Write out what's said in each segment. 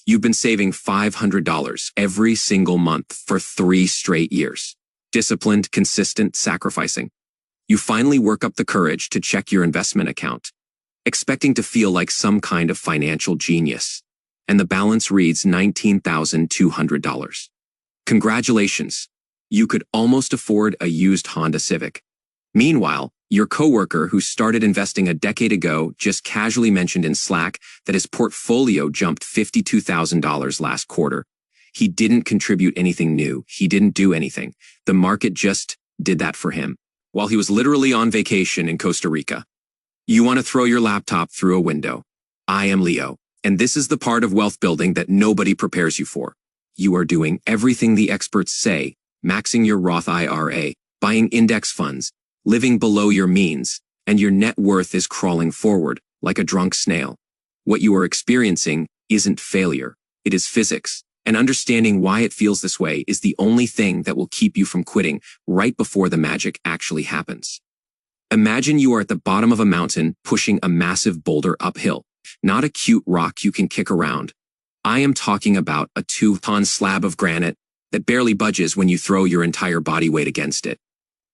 You've been saving $500 every single month for 3 straight years. Disciplined, consistent, sacrificing. You finally work up the courage to check your investment account, expecting to feel like some kind of financial genius. And the balance reads $19,200. Congratulations. You could almost afford a used Honda Civic. Meanwhile, your coworker who started investing a decade ago just casually mentioned in Slack that his portfolio jumped $52,000 last quarter. He didn't contribute anything new. He didn't do anything. The market just did that for him, while he was literally on vacation in Costa Rica. You want to throw your laptop through a window. I am Leo, and this is the part of wealth building that nobody prepares you for. You are doing everything the experts say, maxing your Roth IRA, buying index funds, living below your means, and your net worth is crawling forward like a drunk snail. What you are experiencing isn't failure. It is physics, and understanding why it feels this way is the only thing that will keep you from quitting right before the magic actually happens. Imagine you are at the bottom of a mountain pushing a massive boulder uphill, not a cute rock you can kick around. I am talking about a 2-ton slab of granite that barely budges when you throw your entire body weight against it.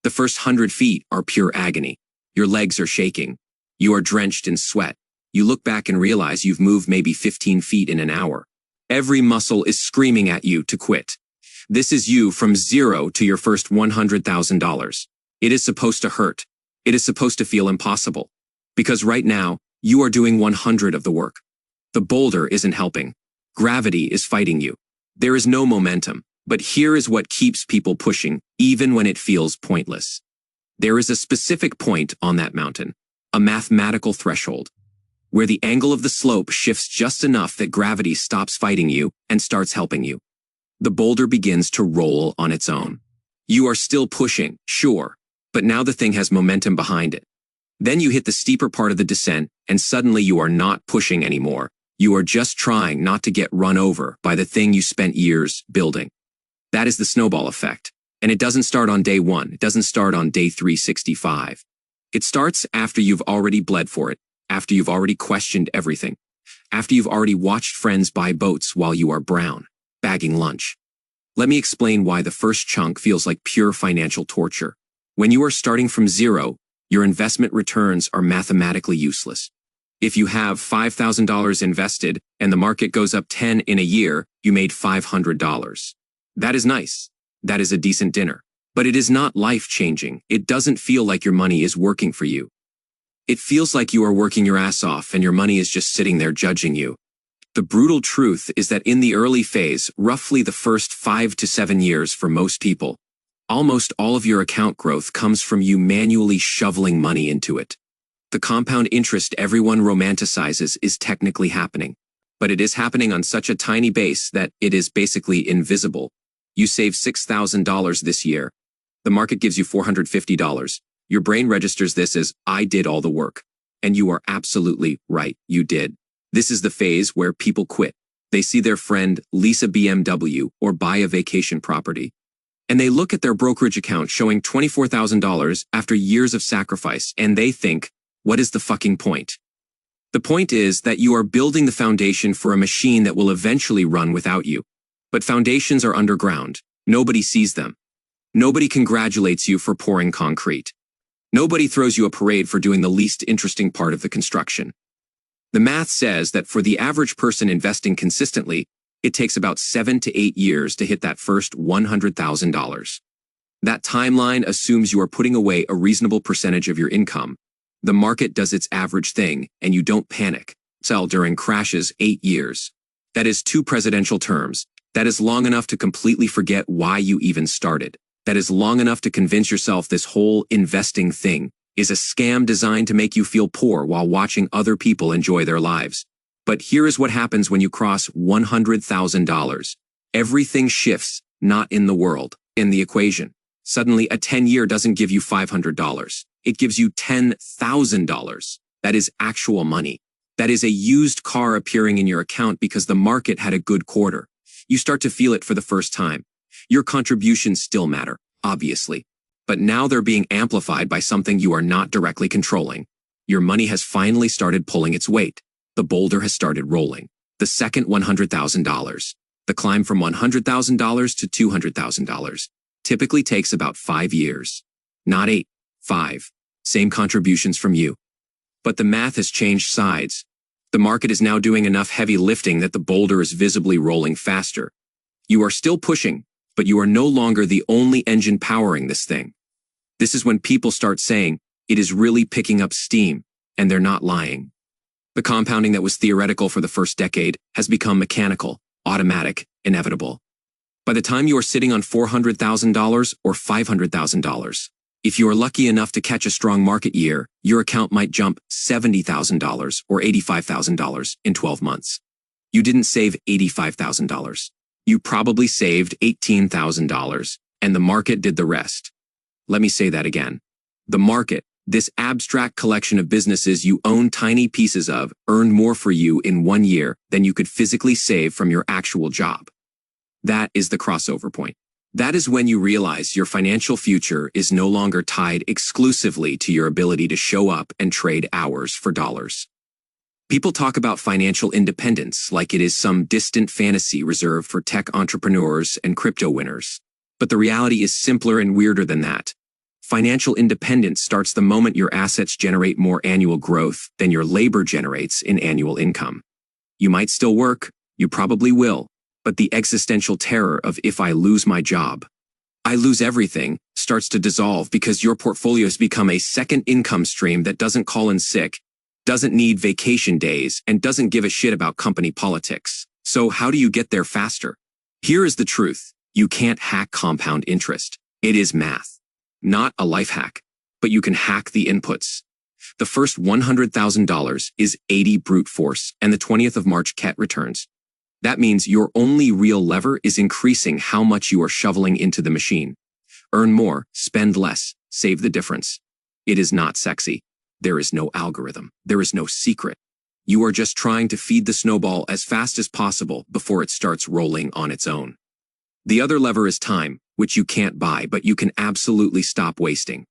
The first 100 feet are pure agony. Your legs are shaking. You are drenched in sweat. You look back and realize you've moved maybe 15 feet in an hour. Every muscle is screaming at you to quit. This is you from zero to your first $100,000. It is supposed to hurt. It is supposed to feel impossible. Because right now, you are doing 100 of the work. The boulder isn't helping. Gravity is fighting you. There is no momentum. But here is what keeps people pushing, even when it feels pointless. There is a specific point on that mountain, a mathematical threshold, where the angle of the slope shifts just enough that gravity stops fighting you and starts helping you. The boulder begins to roll on its own. You are still pushing, sure, but now the thing has momentum behind it. Then you hit the steeper part of the descent, and suddenly you are not pushing anymore. You are just trying not to get run over by the thing you spent years building. That is the snowball effect. And it doesn't start on day 1. It doesn't start on day 365. It starts after you've already bled for it, after you've already questioned everything, after you've already watched friends buy boats while you are brown, bagging lunch. Let me explain why the first chunk feels like pure financial torture. When you are starting from zero, your investment returns are mathematically useless. If you have $5,000 invested and the market goes up 10 in a year, you made $500. That is nice. That is a decent dinner. But it is not life-changing. It doesn't feel like your money is working for you. It feels like you are working your ass off and your money is just sitting there judging you. The brutal truth is that in the early phase, roughly the first 5 to 7 years for most people, almost all of your account growth comes from you manually shoveling money into it. The compound interest everyone romanticizes is technically happening, but it is happening on such a tiny base that it is basically invisible. You save $6,000 this year. The market gives you $450. Your brain registers this as, I did all the work. And you are absolutely right, you did. This is the phase where people quit. They see their friend lease a BMW or buy a vacation property. And they look at their brokerage account showing $24,000 after years of sacrifice, and they think, what is the fucking point? The point is that you are building the foundation for a machine that will eventually run without you. But foundations are underground. Nobody sees them. Nobody congratulates you for pouring concrete. Nobody throws you a parade for doing the least interesting part of the construction. The math says that for the average person investing consistently, it takes about 7 to 8 years to hit that first $100,000. That timeline assumes you are putting away a reasonable percentage of your income. The market does its average thing, and you don't panic. Sell during crashes 8 years. That is 2 presidential terms. That is long enough to completely forget why you even started. That is long enough to convince yourself this whole investing thing is a scam designed to make you feel poor while watching other people enjoy their lives. But here is what happens when you cross $100,000. Everything shifts, not in the world, in the equation. Suddenly, a 10-year doesn't give you $500. It gives you $10,000. That is actual money. That is a used car appearing in your account because the market had a good quarter. You start to feel it for the first time. Your contributions still matter, obviously. But now they're being amplified by something you are not directly controlling. Your money has finally started pulling its weight. The boulder has started rolling. The second $100,000. The climb from $100,000 to $200,000 typically takes about 5 years. Not 8, 5. Same contributions from you. But the math has changed sides. The market is now doing enough heavy lifting that the boulder is visibly rolling faster. You are still pushing, but you are no longer the only engine powering this thing. This is when people start saying, it is really picking up steam, and they're not lying. The compounding that was theoretical for the first decade has become mechanical, automatic, inevitable. By the time you are sitting on $400,000 or $500,000, if you are lucky enough to catch a strong market year, your account might jump $70,000 or $85,000 in 12 months. You didn't save $85,000. You probably saved $18,000, and the market did the rest. Let me say that again. The market, this abstract collection of businesses you own tiny pieces of, earned more for you in 1 year than you could physically save from your actual job. That is the crossover point. That is when you realize your financial future is no longer tied exclusively to your ability to show up and trade hours for dollars. People talk about financial independence like it is some distant fantasy reserved for tech entrepreneurs and crypto winners. But the reality is simpler and weirder than that. Financial independence starts the moment your assets generate more annual growth than your labor generates in annual income. You might still work, you probably will, but the existential terror of if I lose my job, I lose everything, starts to dissolve because your portfolio has become a second income stream that doesn't call in sick, doesn't need vacation days, and doesn't give a shit about company politics. So how do you get there faster? Here is the truth. You can't hack compound interest. It is math. Not a life hack, but you can hack the inputs. The first $100,000 is 80 brute force, and the 20th of March CAT returns. That means your only real lever is increasing how much you are shoveling into the machine. Earn more, spend less, save the difference. It is not sexy. There is no algorithm. There is no secret. You are just trying to feed the snowball as fast as possible before it starts rolling on its own. The other lever is time, which you can't buy, but you can absolutely stop wasting.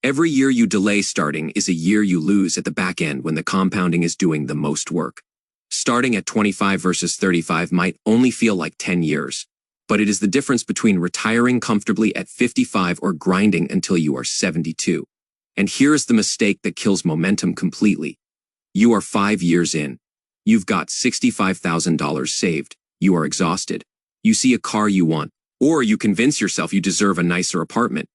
Every year you delay starting is a year you lose at the back end when the compounding is doing the most work. Starting at 25 versus 35 might only feel like 10 years, but it is the difference between retiring comfortably at 55 or grinding until you are 72. And here is the mistake that kills momentum completely. You are 5 years in. You've got $65,000 saved. You are exhausted. You see a car you want, or you convince yourself you deserve a nicer apartment,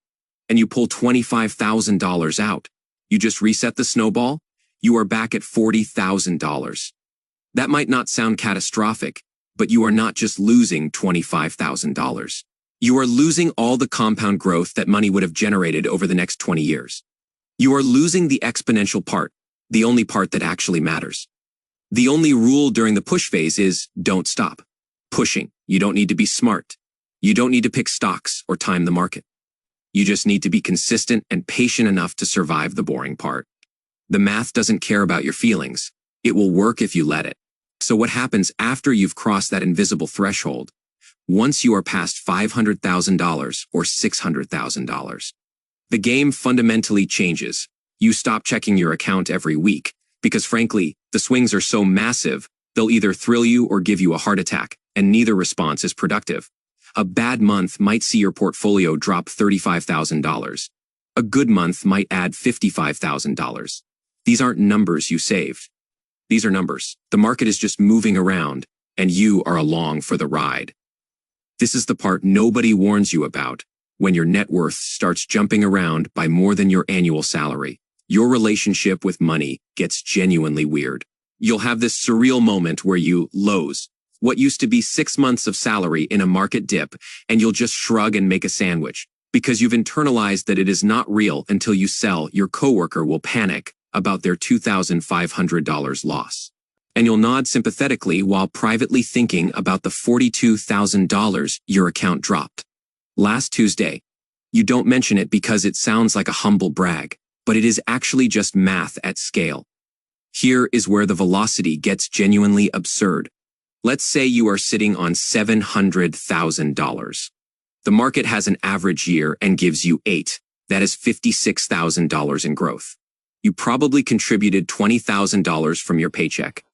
and you pull $25,000 out. You just reset the snowball. You are back at $40,000. That might not sound catastrophic, but you are not just losing $25,000. You are losing all the compound growth that money would have generated over the next 20 years. You are losing the exponential part, the only part that actually matters. The only rule during the push phase is don't stop pushing. You don't need to be smart. You don't need to pick stocks or time the market. You just need to be consistent and patient enough to survive the boring part. The math doesn't care about your feelings. It will work if you let it. So what happens after you've crossed that invisible threshold? Once you are past $500,000 or $600,000, the game fundamentally changes. You stop checking your account every week because, frankly, the swings are so massive, they'll either thrill you or give you a heart attack, and neither response is productive. A bad month might see your portfolio drop $35,000. A good month might add $55,000. These aren't numbers you saved. These are numbers. The market is just moving around, and you are along for the ride. This is the part nobody warns you about. When your net worth starts jumping around by more than your annual salary, your relationship with money gets genuinely weird. You'll have this surreal moment where you lose what used to be 6 months of salary in a market dip, and you'll just shrug and make a sandwich because you've internalized that it is not real until you sell. Your coworker will panic about their $2,500 loss, and you'll nod sympathetically while privately thinking about the $42,000 your account dropped last Tuesday. You don't mention it because it sounds like a humble brag, but it is actually just math at scale. Here is where the velocity gets genuinely absurd. Let's say you are sitting on $700,000. The market has an average year and gives you 8. That is $56,000 in growth. You probably contributed $20,000 from your paycheck.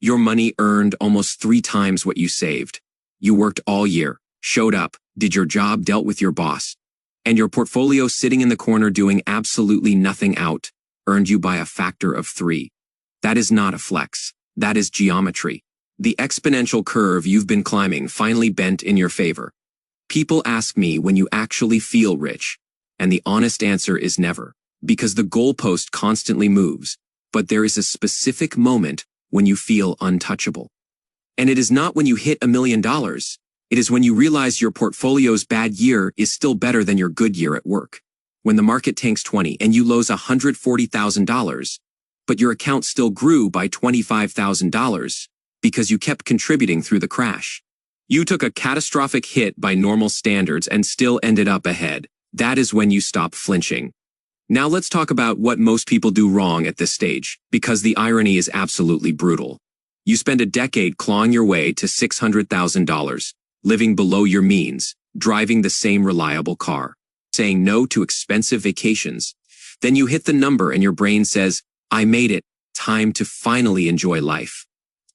Your money earned almost 3 times what you saved. You worked all year, showed up, did your job, dealt with your boss. And your portfolio sitting in the corner doing absolutely nothing earned you by a factor of 3. That is not a flex. That is geometry. The exponential curve you've been climbing finally bent in your favor. People ask me when you actually feel rich, and the honest answer is never, because the goalpost constantly moves, but there is a specific moment when you feel untouchable. And it is not when you hit $1 million. It is when you realize your portfolio's bad year is still better than your good year at work. When the market tanks 20 and you lose $140,000, but your account still grew by $25,000 because you kept contributing through the crash. You took a catastrophic hit by normal standards and still ended up ahead. That is when you stop flinching. Now let's talk about what most people do wrong at this stage, because the irony is absolutely brutal. You spend a decade clawing your way to $600,000, living below your means, driving the same reliable car, saying no to expensive vacations. Then you hit the number and your brain says, I made it, time to finally enjoy life.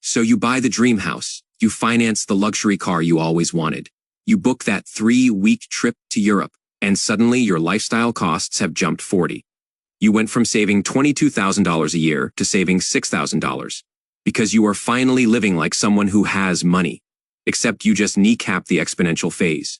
So you buy the dream house, you finance the luxury car you always wanted, you book that 3-week trip to Europe, and suddenly your lifestyle costs have jumped 40. You went from saving $22,000 a year to saving $6,000, because you are finally living like someone who has money, except you just kneecapped the exponential phase.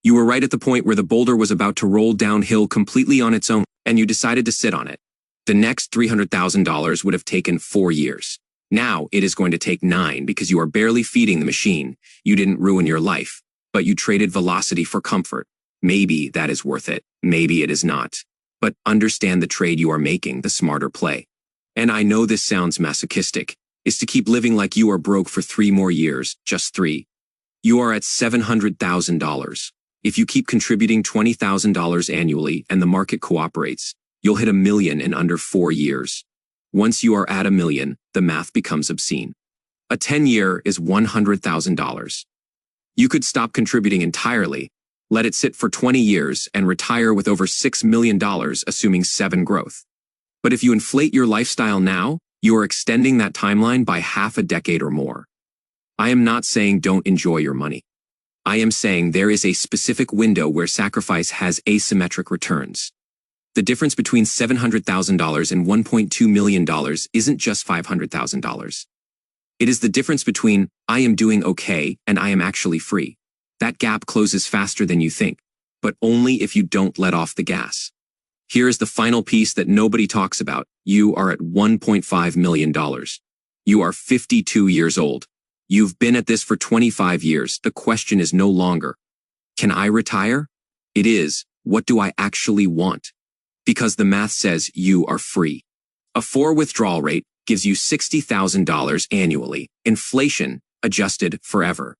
You were right at the point where the boulder was about to roll downhill completely on its own, and you decided to sit on it. The next $300,000 would have taken 4 years. Now it is going to take 9 because you are barely feeding the machine. You didn't ruin your life, but you traded velocity for comfort. Maybe that is worth it. Maybe it is not. But understand the trade you are making, the smarter play. And I know this sounds masochistic, is to keep living like you are broke for 3 more years, just 3. You are at $700,000. If you keep contributing $20,000 annually and the market cooperates, you'll hit $1 million in under 4 years. Once you are at $1 million, the math becomes obscene. A 10-year is $100,000. You could stop contributing entirely, let it sit for 20 years, and retire with over $6 million, assuming 7 growth. But if you inflate your lifestyle now, you are extending that timeline by half a decade or more. I am not saying don't enjoy your money. I am saying there is a specific window where sacrifice has asymmetric returns. The difference between $700,000 and $1.2 million isn't just $500,000. It is the difference between I am doing okay and I am actually free. That gap closes faster than you think, but only if you don't let off the gas. Here is the final piece that nobody talks about. You are at $1.5 million. You are 52 years old. You've been at this for 25 years. The question is no longer, can I retire? It is, what do I actually want? Because the math says you are free. A 4 withdrawal rate gives you $60,000 annually, inflation adjusted forever.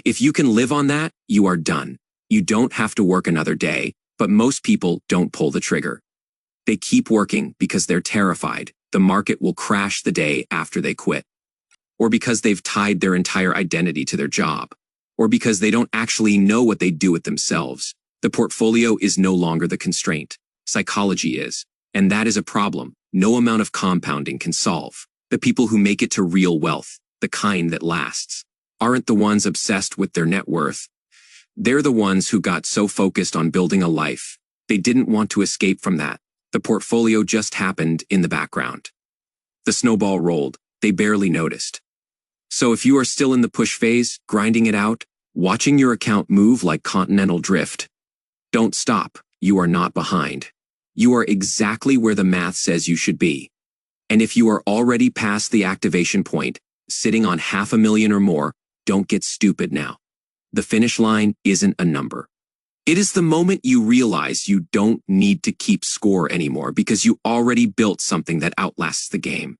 If you can live on that, you are done. You don't have to work another day, but most people don't pull the trigger. They keep working because they're terrified the market will crash the day after they quit, or because they've tied their entire identity to their job, or because they don't actually know what they do with themselves. The portfolio is no longer the constraint. Psychology is, and that is a problem no amount of compounding can solve. The people who make it to real wealth, the kind that lasts, aren't the ones obsessed with their net worth. They're the ones who got so focused on building a life, they didn't want to escape from that. The portfolio just happened in the background. The snowball rolled, they barely noticed. So if you are still in the push phase, grinding it out, watching your account move like continental drift, don't stop, you are not behind. You are exactly where the math says you should be. And if you are already past the activation point, sitting on $500,000 or more, don't get stupid now. The finish line isn't a number. It is the moment you realize you don't need to keep score anymore because you already built something that outlasts the game.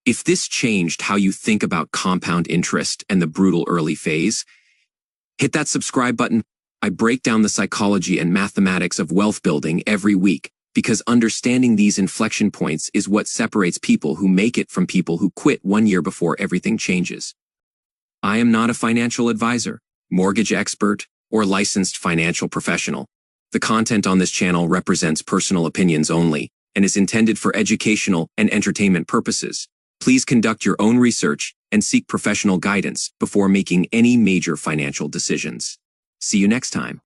If this changed how you think about compound interest and the brutal early phase, hit that subscribe button. I break down the psychology and mathematics of wealth building every week because understanding these inflection points is what separates people who make it from people who quit 1 year before everything changes. I am not a financial advisor, mortgage expert, or licensed financial professional. The content on this channel represents personal opinions only and is intended for educational and entertainment purposes. Please conduct your own research and seek professional guidance before making any major financial decisions. See you next time.